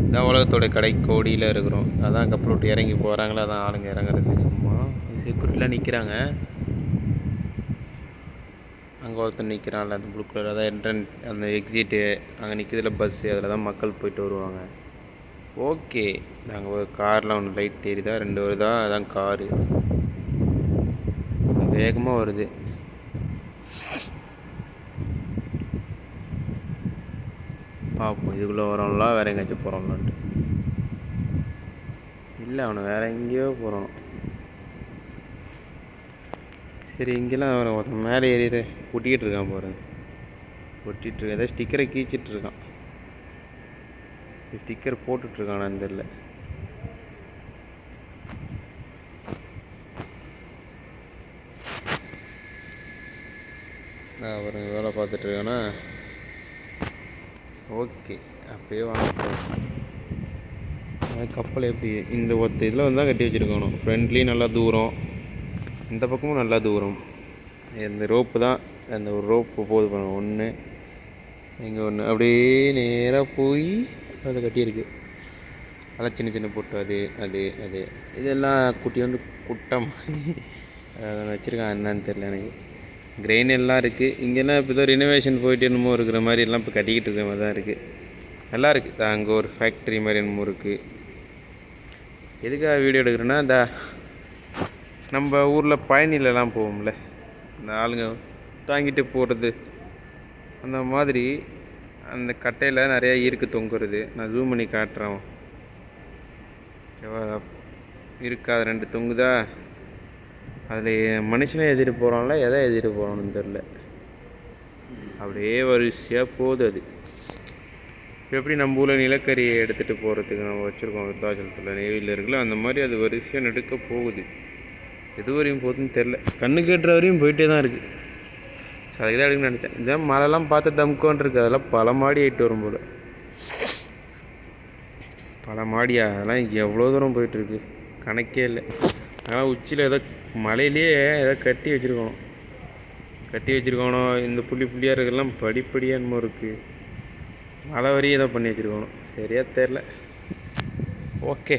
இதான் உலகத்தோட கடைக்கோடியில் இருக்கிறோம். அதான் கப்பல் விட்டு இறங்கி போகிறாங்களா, அதான் ஆளுங்க இறங்குறது. சும்மா செக்யூரிட்டிலாம் நிற்கிறாங்க. அங்கே ஒருத்தர் நிற்கிறான்ல அந்த ப்ளூ கலர், அதான் என்ட்ரன் அந்த எக்ஸிட்டு அங்கே நிற்கிறதுல பஸ்ஸு, அதில் தான் மக்கள் போயிட்டு வருவாங்க. ஓகே, நாங்கள் ஒரு கார்லாம் ஒன்று லைட் ஏறிதா 2 வருதா, அதான் காரு வேகமாக வருது. பார்ப்போம் இதுக்குள்ளே வரோம்லாம், வேறு எங்கேயாச்சும் போகிறோம்லான்ட்டு. இல்லை, அவனை வேறு எங்கேயோ போகிறான். சரி, இங்கெல்லாம் அவன் மேலே ஏறி ஒட்டிக்கிட்டு இருக்கான் பாருங்க. ஒட்டிகிட்டு இருக்கான், ஏதாவது ஸ்டிக்கரை கீச்சிட்டு இருக்கான். ஸ்டிக்கர் போட்டுட்ருக்கானான்னு தெரில. நான் அவர் வேலை பார்த்துட்ருக்கானா. ஓகே, அப்படியே வாங்க. கப்பல் எப்படி இந்த ஒருத்த இதில் வந்து தான் கட்டி வச்சுருக்கணும். ஃப்ரெண்ட்லேயும் நல்லா தூரம், இந்த பக்கமும் நல்லா தூரம். இந்த ரோப்பு தான், அந்த ஒரு ரோப்பு போகுது பாருங்கள், ஒன்று இங்கே ஒன்று அப்படியே நேராக போய் அதை கட்டியிருக்கு. அதெல்லாம் சின்ன சின்ன போட்டு அது அது அது இதெல்லாம் குட்டி வந்து குட்டை மாதிரி வச்சுருக்கான். என்னன்னு தெரில எனக்கு. கிரெயின் எல்லாம் இருக்குது இங்கெல்லாம். இப்போ தான் ரினோவேஷன் போயிட்டு என்னமோ இருக்கிற மாதிரி எல்லாம் இப்போ கட்டிக்கிட்டு இருக்கிற மாதிரி தான் இருக்குது. நல்லா இருக்குது. அங்கே ஒரு ஃபேக்ட்ரி மாதிரி என்னமோ இருக்குது. எதுக்காக வீடியோ எடுக்கிறேன்னா, இந்த நம்ம ஊரில் பயணிலலாம் போவோம்ல, அந்த ஆளுங்க தாங்கிட்டு போகிறது, அந்த மாதிரி அந்த கட்டையில் நிறையா ஈருக்கு தொங்குறது. நான் ஜூம் பண்ணி காட்டுறேன். ஓகேவா, இருக்கா 2 தொங்குதா. அதில் மனுஷனே எதிர்த்து போகிறான்ல, எதை எதிர்த்து போகிறான்னு தெரில. அப்படியே வரிசையாக போகுது. அது எப்படி நம்ம ஊரில் நிலக்கரியை எடுத்துகிட்டு போகிறதுக்கு நம்ம வச்சுருக்கோம் விருத்தாச்சலத்தில் நெய்வேலியில் இருக்குல்ல, அந்த மாதிரி அது வரிசையாக நெடுக்க போகுது. எது வரையும் போகுதுன்னு தெரில. கண்ணு கேட்டுற வரையும் போயிட்டே தான் இருக்குது. அதுக்கு தான் எடுக்கணும்னு நினச்சேன். இதான் மழைலாம் பார்த்து தம்கோன்னு இருக்குது. அதெல்லாம் பல மாடி ஆகிட்டு வரும் போல். பல மாடியா, அதெல்லாம் எவ்வளோ தூரம் போயிட்டுருக்கு கணக்கே இல்லை. அதனால் உச்சியில் ஏதோ மலையிலேயே ஏதோ கட்டி வச்சுருக்கணும். இந்த புள்ளியாக இருக்கிறதெல்லாம் படிப்படியாக என்னமோ இருக்குது. மழை வரையும் ஏதோ பண்ணி வச்சுருக்கணும். சரியாக தெரில. ஓகே.